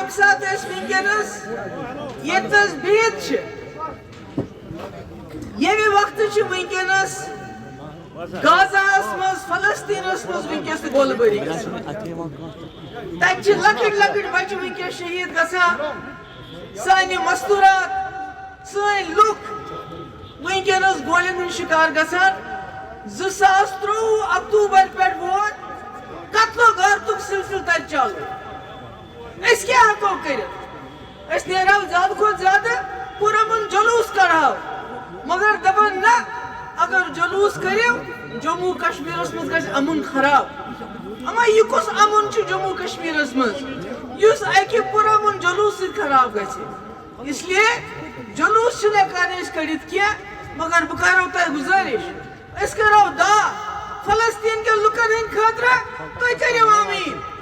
ییٚمہِ ساتہٕ أسۍ وٕنکیٚنس ییٚتنس بِہِتھ چھِ ییٚمہِ وقتہٕ چھِ وٕنکیٚنس غازاہس منٛز فلسطیٖنس منٛز وٕنکیٚس تہِ گولہٕ بٲری گژھان تَتہِ چھِ لۄکٕٹۍ لۄکٕٹۍ بچہِ وٕنکیٚس شہیٖد گژھان سانہِ مستوٗرات سٲنۍ لُکھ وٕنکیٚنس گولٮ۪ن ہُنٛد شِکار گژھان 2023 اکتوٗبر پٮ۪ٹھ ووت قتلو غارتُک سلسلہٕ تَتہِ چالو أسۍ کیٛاہ ہٮ۪کو کٔرِتھ أسۍ نیرہو زیادٕ کھۄتہٕ زیادٕ پُرامن جلوٗس کڑہو مگر دپان نہ اگر جلوٗس کٔرِو جموں کشمیٖرس منٛز گژھِ امُن خراب اما یہِ کُس امُن چھُ جموں کشمیٖرس منٛز یُس اکہِ پُرامن جلوٗس سۭتۍ خراب گژھِ اس لیے جلوٗس چھِنہٕ ہٮ۪کان أسۍ کٔڑِتھ کینٛہہ مگر بہٕ کرو تۄہہِ گُزٲرِش أسۍ کرو دعا فلسطیٖن کٮ۪ن لُکن ہٕنٛدِ خٲطرٕ تُہۍ کٔرِو آمیٖن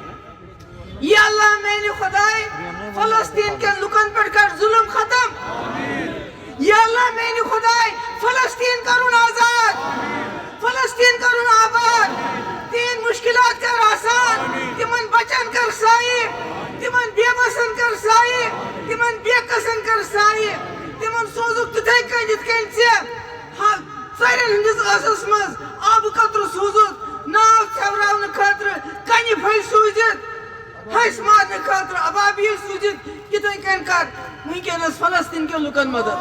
یا اللہ میانہِ خۄداے فلسطیٖن کٮ۪ن لُکن پٮ۪ٹھ کر ظُلم ختم یا اللہ میانہِ خۄداے فلسطیٖن کرُن آزاد فلسطیٖن کرُن آباد تِہنٛدۍ مُشکِلات کر آسان تِمن بچن کر سایہِ تِمن بے بسن کر سایہِ تِمن بے قصن کر سایہِ تِمن سوزُکھ تِتھے کٔنۍ یِتھ کٔنۍ ژےٚ ژرٮ۪ن ہٕنٛدِس ٲسس منٛز آبہٕ قطرٕ سوٗزُکھ ناو ژھٮ۪وراونہٕ خٲطرٕ کنہِ پھلۍ سوٗزِتھ ہسہِ مارنہٕ خٲطرٕ ابابیٖل سوٗزِتھ یِتھے کٔنۍ کر وٕنکیٚنس فلسطیٖن کٮ۪ن لُکن مدد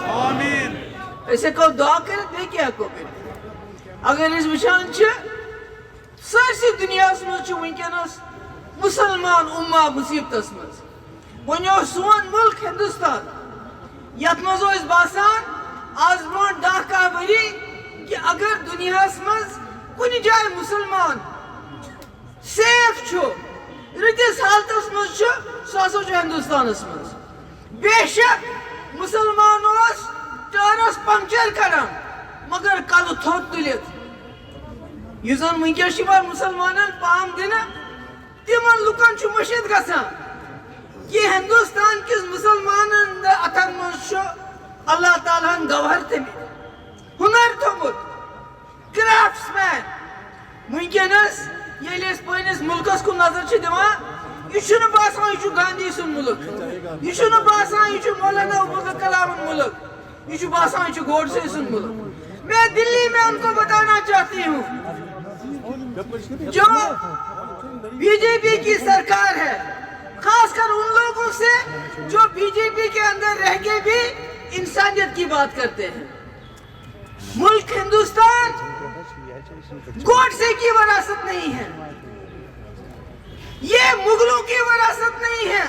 أسۍ ہٮ۪کو دعا کٔرِتھ بیٚیہِ کیٛاہ ہٮ۪کو کٔرِتھ اگر أسۍ وٕچھان چھِ سٲرسٕے دُنیاہس منٛز چھُ وٕنکیٚنس مُسلمان اُمہ مُصیبتس منٛز وۄنۍ اوس سون مُلک ہندوستان یتھ منٛز اوس باسان آز برونٛٹھ 10-11 ؤری کہِ اگر دُنیاہس منٛز کُنہِ جایہِ مُسلمان سیف چھُ رٕتِس حالتس منٛز چھُ سُہ ہسا چھُ ہندوستانس منٛز بے شک مُسلمان اوس ٹٲرس پنکچر کران مگر کلہٕ تھوٚد تُلِتھ یُس زن وٕنکیٚس چھُ یِوان مُسلمانن پام دِنہٕ تِمن لُکن چھُ مٔشِد گژھان کہِ ہندوستان کِس مُسلمانن اتھن منٛز چھُ اللہ تعالیٰ ہن گوہر تھٲمٕتۍ ہُنر تھوٚمُت کرافٹس مین وٕنکیٚنس ییٚلہِ أسۍ پننِس مُلکس کُن نظر چھِ دِوان یہِ چھُنہٕ باسان یہِ چھُ گاندھی سُنٛد مُلک یہِ چھُنہٕ باسان یہِ چھُ مولانا ابوالفضل کلامُن مُلک یہ چھُ باسان یہ چھُ گوڈسے سُنٛد مُلک میں دلی میں ان کو بتانا چاہتی ہوں جو بی جے پی کی سرکار ہے خاص کر ان لوگوں سے جو بی جے پی کے اندر رہ کے بھی انسانیت کی بات کرتے ہیں ملک ہندوستان گوڈسے کی وراثت نہیں ہے یہ مغلوں کی وراثت نہیں ہے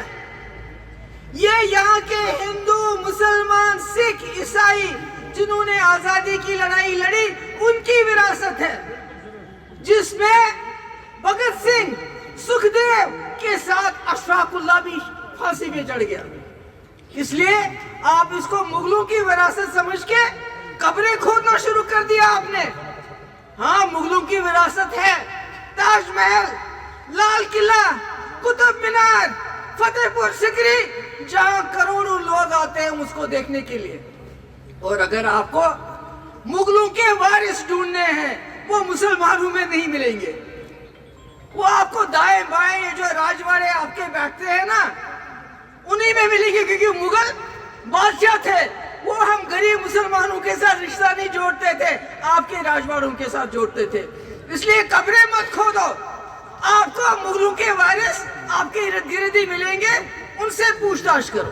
یہ یہاں کے ہندو مسلمان سکھ عیسائی جنہوں نے آزادی کی لڑائی لڑی ان کی وراثت ہے جس میں بھگت سنگھ سکھ دیو کے ساتھ اشفاق اللہ بھی پھانسی پہ چڑھ گیا اس لیے آپ اس کو مغلوں کی وراثت سمجھ کے قبریں کھودنا شروع کر دیا آپ نے ہاں مغلوں کی وراثت ہے تاج محل لال قلعہ قطب مینار فتح پور سکری جہاں کروڑوں لوگ آتے ہیں اس کو دیکھنے کے لیے اور اگر آپ کو مغلوں کے وارث ڈھونڈنے ہیں وہ مسلمانوں میں نہیں ملیں گے وہ آپ کو دائیں بائیں جو راجواڑے آپ کے بیٹھتے ہیں نا انہی میں ملیں گے کیونکہ مغل بادشاہ تھے وہ ہم غریب مسلمانوں کے ساتھ رشتہ نہیں جوڑتے تھے آپ کے راجواڑوں کے ساتھ جوڑتے تھے اس لیے قبریں مت کھودو آپ کو مغلوں کے وارث آپ کے ارد گرد ہی ملیں گے ان سے پوچھ تاچھ کرو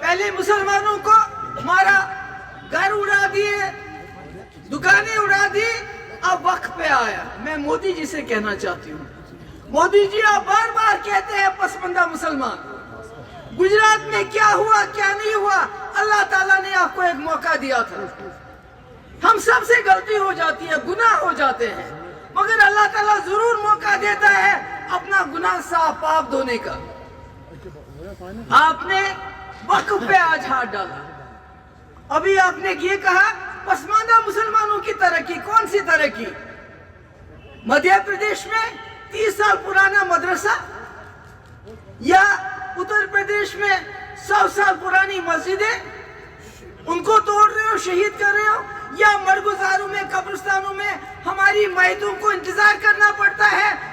پہلے مسلمانوں کو مارا گھر اڑا دیے دکانیں اڑا دی اب وقت پہ آیا میں مودی جی سے کہنا چاہتی ہوں مودی جی آپ بار بار کہتے ہیں پسماندہ مسلمان گجرات میں کیا ہوا کیا نہیں ہوا اللہ تعالیٰ نے آپ کو ایک موقع دیا تھا ہم سب سے غلطی ہو جاتی ہے گناہ ہو جاتے ہیں مگر اللہ تعالیٰ ضرور موقع دیتا ہے اپنا گناہ صاف پاک دھونے کا آپ نے وقف پہ آج ہاتھ ڈالا ابھی آپ نے یہ کہا پسماندہ مسلمانوں کی ترقی کون سی ترقی مدھیہ پردیش میں 30 سال پرانا مدرسہ یا اتر پردیش میں 100 سال پرانی مسجدیں ان کو توڑ رہے ہو شہید کر رہے ہو یا مرگزاروں میں قبرستانوں میں ہماری میتوں کو انتظار کرنا پڑتا ہے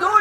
2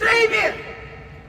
3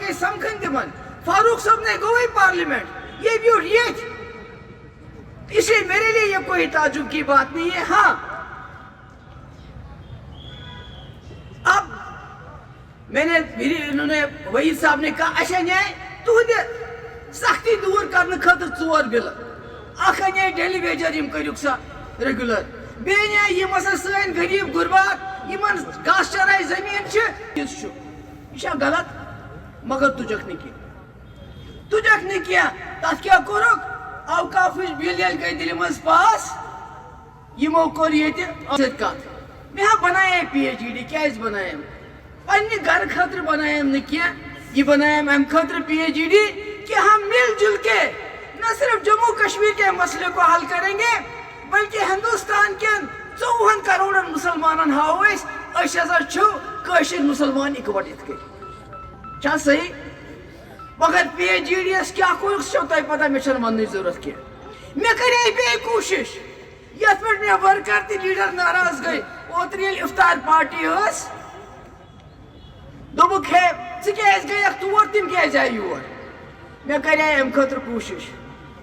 گئی سمکھن تمن فاروق صاحب نے گوئی پارلیمنٹ یہ بھی ریت اس لیے میرے لیے یہ کوئی تعجب کی بات نہیں ہے. ہاں اب میں نے انہوں نے وحید صاحب نے کہا اچھا نیائے تہد سختی دور کرنے خاطر 4 بل اخ انے ڈیلی ویجر یم کریوک سا ریگولر بیٚیہِ نیائے یم ہسا سٲنۍ غریب غربات یمن گاسہٕ چراے زمین یہ چھا غلط مگر تجھک نہ کیا تتھ کیا کوٚرُکھ اوقافٕچ بل ییٚلہِ گٔے دِلہِ منٛز پاس یمو کوٚر ییٚتہِ سۭتۍ کتھ مےٚ ہا بنایے PhD کیازِ بنایم پننہِ گھر خٲطرٕ بنایم نہٕ کینٛہہ یہ بنایم امہِ خٲطرٕ PhD کہ ہم مل جل کے نہ صرف جموں کشمیر کے مسئلے کو حل کریں گے بلکہ ہندوستان کے 54 کروڑ مسلمانن ہاو اس ہسا چھو کٲشِر مسلمان اکوٹت کر چھا صحیح مگر PhD یس کیا کوٚرُکھ سُہ چھو تۄہہِ پتہ مےٚ چھنہٕ وننٕچ ضروٗرت کینٛہہ مےٚ کرے بیٚیہِ کوٗشش یتھ پٮ۪ٹھ مےٚ ورکر تہِ لیڈر ناراض گٔے اوترٕ ییٚلہِ افطار پارٹی ٲس دوٚپُکھ ہے ژٕ کیازِ گٔیکھ تور تِم کیازِ آیہِ یور مےٚ کرے امہِ خٲطرٕ کوٗشش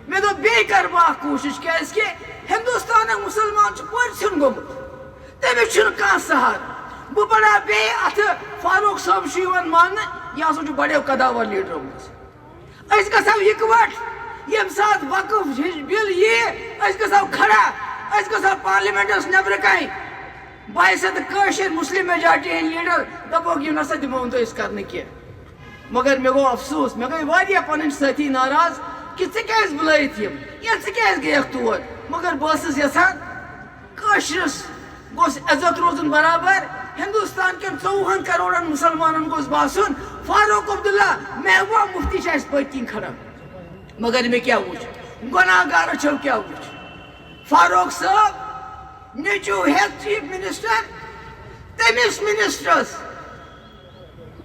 مےٚ دوٚپ بیٚیہِ کرٕ بہٕ اکھ کوٗشش کیازکہِ ہندوستانُک مُسلمان چھُ پٔرۍژھُن گوٚمُت تٔمِس چھُنہٕ کانٛہہ سہارٕ بہٕ بڑاو بیٚیہِ اتھٕ فاروق صٲب چھُ یِوان ماننہٕ یہِ ہسا چھُ بڑیو قداور لیڈرو منٛز أسۍ گژھو اِکوٹ ییٚمہِ ساتہٕ وقف ہِش بل یِیہِ أسۍ گژھو کھڑا أسۍ گژھو پارلِمنٹس نٮ۪برٕ کَنہِ بہٕ آسہٕ کٲشِر مسلم میجارٹی ہٕنٛدۍ لیڈر دپوکھ یِم نسا دِمو نہٕ أسۍ کرنہٕ کینٛہہ مگر مےٚ گوٚو افسوس مےٚ گٔے واریاہ پنٕنۍ سٲتھی ناراض کہ ژٕ کیازِ بُلٲیِتھ یِم یا ژٕ کیازِ گٔیکھ تور مگر بہٕ ٲسٕس یژھان کٲشرِس گوٚژھ عزت روزُن برابر ہندوستان کٮ۪ن 54 کروڑن مسلمانن گوٚژھ باسُن فاروق عبداللہ محبوبہ مفتی چھِ اَسہِ پٔتۍ کِنۍ کھڑا مگر مےٚ کیٛاہ وٕچھ گۄناہ گارو چھو کیٛاہ وٕچھ فاروق صٲب نیٚچوٗ ہٮ۪تھ چیف منسٹر تٔمِس منسٹرس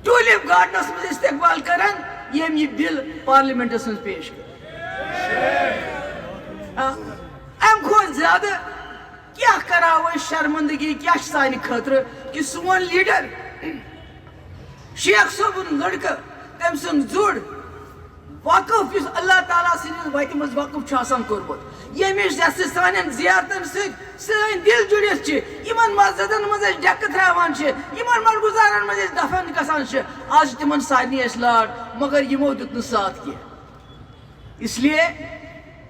ٹوٗلِپ گارڈنس منٛز استقبال کران ییٚمۍ یہِ بل پارلِمنٹس منٛز پیش کٔر امہِ کھۄتہٕ زیادٕ کیٛاہ کراو أسۍ شرمندگی کیٛاہ چھِ سانہِ خٲطرٕ کہِ سون لیڈر شیخ صٲبُن لڑکہٕ تٔمۍ سُنٛد زُر وقف یُس اللہ تعالیٰ سٕنٛدِس وتہِ منٛز وقف چھُ آسان کوٚرمُت ییٚمِچ یَسہٕ سانٮ۪ن زیارتن سۭتۍ سٲنۍ دِل جُڑِتھ چھِ یِمن مسجدن منٛز أسۍ ڈٮ۪کہٕ ترٛاوان چھِ یِمن ملگُزارن منٛز أسۍ دفن گژھان چھِ آز چھِ تِمن سارنٕے اَسہِ لاڈ مگر یِمو دیُت نہٕ ساتھ کینٛہہ اس لیے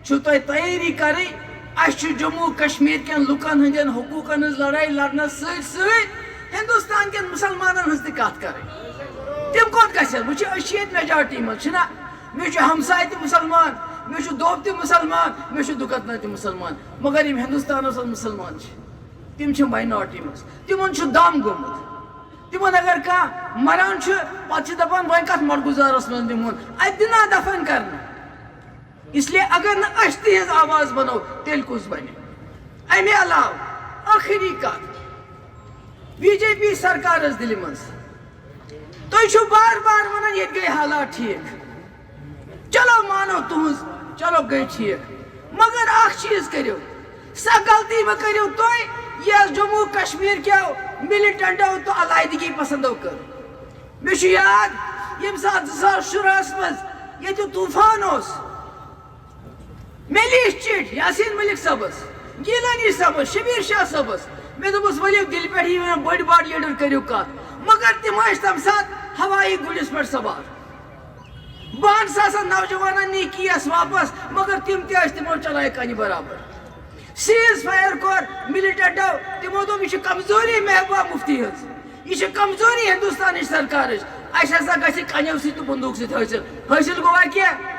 چھُ تۄہہِ تیٲری کرٕنۍ اَسہِ چھُ جموں کشمیٖر کٮ۪ن لُکن ہٕنٛدٮ۪ن حقوٗقن ہٕنٛز لڑٲے لڑنس سۭتۍ سۭتۍ ہندوستان کٮ۪ن مسلمانن ہٕنٛز تہِ کتھ کرٕنۍ تِم کوٚت گژھن وٕچھِو أسۍ چھِ ییٚتہِ میجارٹی منٛز چھِنہ مےٚ چھُ ہمساے تہِ مُسلمان مےٚ چھُ دوب تہِ مُسلمان مےٚ چھُ دُکتنا تہِ مُسلمان مگر یِم ہندوستانس منٛز مُسلمان چھِ تِم چھِ ماینارٹی منٛز تِمن چھُ دم گوٚمُت تِمن اگر کانٛہہ مران چھُ پتہٕ چھِ دپان وۄنۍ کتھ ملگُزارس منٛز دِمہون اتہِ دِنا دفن کرنہٕ اس لیے اگر نہٕ أسۍ تِہنٛز آواز بنو تیٚلہِ کُس بنہِ امہِ علاوٕ ٲخری کتھ BJP سرکار ٲس دِلہِ منٛز تُہۍ چھِو بار بار ونان ییٚتہِ گٔے حالات ٹھیٖک چلو مانو تُہنٛز چلو گٔے ٹھیٖک مگر اکھ چیٖز کٔرِو سۄ غلطی مہ کٔرِو تُہۍ یۄس جموں کشمیٖر کیو مِلِٹنٹو تہٕ علاحدگی پسندو کٔر مےٚ چھُ یاد ییٚمہِ ساتہٕ 2016 منٛز ییٚتہِ طوٗفان اوس مےٚ لیٖچھ چِٹھۍ یاسیٖن مٔلِک صٲبس گیٖلانی صٲبس شبیٖر شاہ صٲبس مےٚ دوٚپُس ؤلِو دِلہِ پٮ۪ٹھ یِم بٔڑۍ بارٕ لیڈر کٔرِو کتھ مگر تِم ٲسۍ تمہِ ساتہٕ ہوایی گُلِس پٮ۪ٹھ سوار 52,000 نوجوانن نی کیس واپس مگر تِم تہِ ٲسۍ تِمو چلایہِ کنہِ برابر سیٖز فایر کوٚر مِلِٹنٹو تِمو دوٚپ یہِ چھِ کمزوری محبوبہ مفتی ہٕنٛز یہِ چھِ کمزوری ہندوستانٕچ سرکارٕچ اَسہِ ہسا گژھِ کنیو سۭتۍ تہٕ بندوٗق سۭتۍ حٲصِل گوٚوا کینٛہہ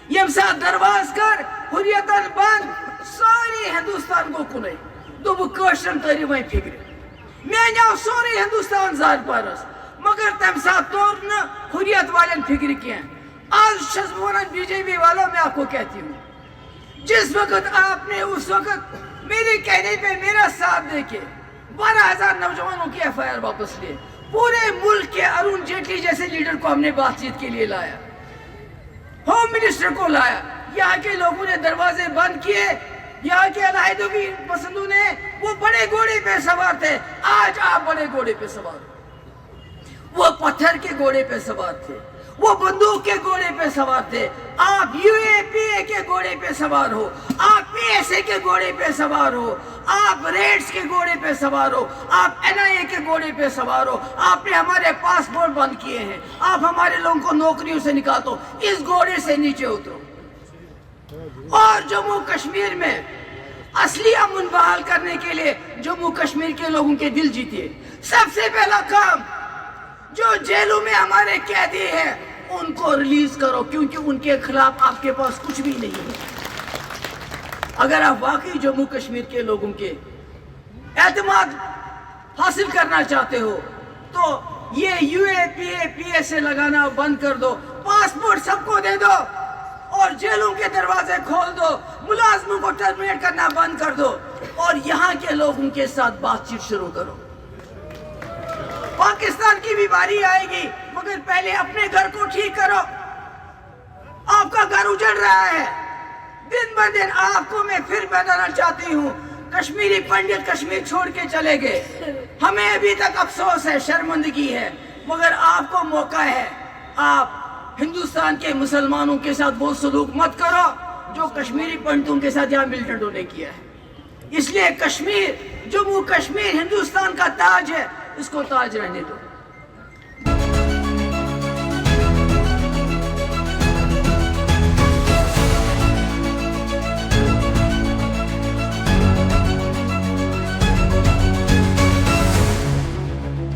ییٚمہِ ساتہٕ درواز کٔر ہُریتن بنٛد سٲری ہندوستان گوٚو کُنُے دوٚپُکھ کٲشرٮ۪ن تٲرِو وۄنۍ فِکرِ مےٚ اَنیو سورُے ہندوستان زارٕ پارس مگر تمہِ ساتہٕ توٚر نہٕ ہُریت والٮ۪ن فِکرِ کینٛہہ آج چھس بہٕ ونان BJP والو میں آپ کو کہتی ہوں جس وقت آپ نے اس وقت میرے کہنے پہ میرا ساتھ دے کے 12,000 نوجوانوں کی FIR واپس لیے پورے ملک کے ارون جیٹلی جیسے لیڈر کو ہم نے بات چیت کے لیے لایا ہوم منسٹر کو لایا یہاں کے لوگوں نے دروازے بند کیے یہاں کے علاحدگی پسندوں نے وہ بڑے گھوڑے پہ سوار تھے آج آپ بڑے گھوڑے پہ سوار وہ پتھر کے گھوڑے پہ سوار تھے، وہ بندوق کے گھوڑے پہ سوار تھے. آپ UAPA کے گھوڑے پہ سوار ہو، آپ PSA کے گھوڑے پہ سوار ہو، آپ ریڈز کے گھوڑے پہ سوار ہو، آپ NIA کے گھوڑے پہ سوار ہو. آپ نے ہمارے پاسپورٹ بند کیے ہیں، آپ ہمارے لوگوں کو نوکریوں سے نکال دو. اس گھوڑے سے نیچے اترو اور جموں کشمیر میں اصلی امن بحال کرنے کے لیے جموں کشمیر کے لوگوں کے دل جیتے. سب سے پہلا کام، جو جیلوں میں ہمارے قیدی ہیں ان کو ریلیز کرو، کیونکہ ان کے خلاف آپ کے پاس کچھ بھی نہیں ہے. اگر آپ واقعی جموں کشمیر کے لوگوں کے اعتماد حاصل کرنا چاہتے ہو تو یہ UAPA PSA لگانا بند کر دو، پاسپورٹ سب کو دے دو اور جیلوں کے دروازے کھول دو، ملازموں کو ٹرمینیٹ کرنا بند کر دو اور یہاں کے لوگوں کے ساتھ بات چیت شروع کرو. پاکستان کی بھی باری آئے گی، مگر پہلے اپنے گھر کو ٹھیک کرو. آپ کا گھر اجڑ رہا ہے، دن بہ دن آپ کو میں پھر بتانا چاہتی ہوں، کشمیری پنڈت کشمیر چھوڑ کے چلے گئے. ہمیں ابھی تک افسوس ہے، شرمندگی ہے، مگر آپ کو موقع ہے. آپ ہندوستان کے مسلمانوں کے ساتھ وہ سلوک مت کرو جو کشمیری پنڈتوں کے ساتھ یہاں ملٹنٹوں نے کیا ہے. اس لیے کشمیر، جموں کشمیر ہندوستان کا تاج ہے، اس کو تاج رہنے دو.